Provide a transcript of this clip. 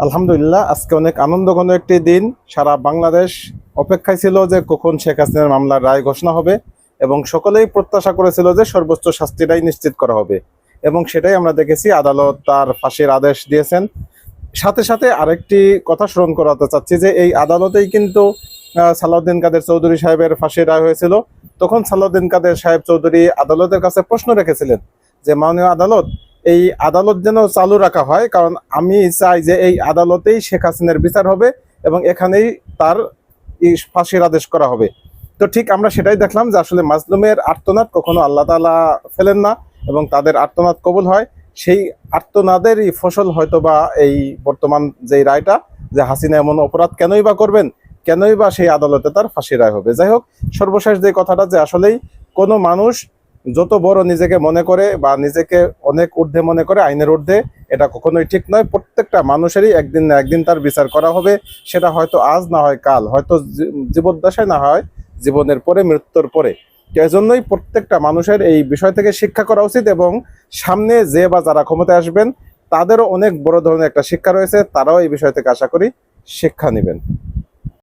আলহামদুলিল্লাহ, আজকে অনেক আনন্দঘন একটি দিন। সারা বাংলাদেশ অপেক্ষায় ছিল যে কখন শেখ হাসিনার মামলার রায় ঘোষণা হবে, এবং সকলেই প্রত্যাশা করেছিল যে সর্বোচ্চ শাস্তিটাই নিশ্চিত করা হবে, এবং সেটাই আমরা দেখেছি। আদালত তার ফাঁসির আদেশ দিয়েছেন। সাথে সাথে আরেকটি কথা স্মরণ করাতে চাচ্ছি যে এই আদালতেই কিন্তু সালাউদ্দিন কাদের চৌধুরী সাহেবের ফাঁসির রায় হয়েছিল। তখন সালাউদ্দিন কাদের সাহেব চৌধুরী আদালতের কাছে প্রশ্ন রেখেছিলেন যে মাননীয় আদালত, এই আদালত যেন চালু রাখা হয়, কারণ আমি চাই যে এই আদালতেই শেখ হাসিনার বিচার হবে এবং এখানেই তার ফাঁসির আদেশ করা হবে। তো ঠিক আমরা সেটাই দেখলাম যে আসলে মাজলুমের আর্তনাদ কখনো আল্লাহ তাআলা ফেলেন না, এবং তাদের আর্তনাদ কবুল হয়। সেই আর্তনাদেরই ফসল হয়তো বা এই বর্তমান যে রায়টা, যে হাসিনা এমন অপরাধ কেনই বা করবেন, কেনই বা সেই আদালতে তার ফাঁসি রায় হবে। যাই হোক, সর্বশেষ যে কথাটা, যে আসলেই কোনো মানুষ যত বড় নিজেকে মনে করে বা নিজেকে অনেক ঊর্ধ্বে মনে করে আইনের ঊর্ধ্বে, এটা কখনোই ঠিক নয়। প্রত্যেকটা মানুষেরই একদিন না একদিন তার বিচার করা হবে। সেটা হয়তো আজ, না হয় কাল, হয়তো জীবদ্দশায়, না হয় জীবনের পরে, মৃত্যুর পরে। তো এজন্যই প্রত্যেকটা মানুষের এই বিষয় থেকে শিক্ষা করা উচিত, এবং সামনে যে বা যারা ক্ষমতায় আসবেন তাদেরও অনেক বড় ধরনের একটা শিক্ষা রয়েছে, তারাও এই বিষয় থেকে আশা করি শিক্ষা নেবেন।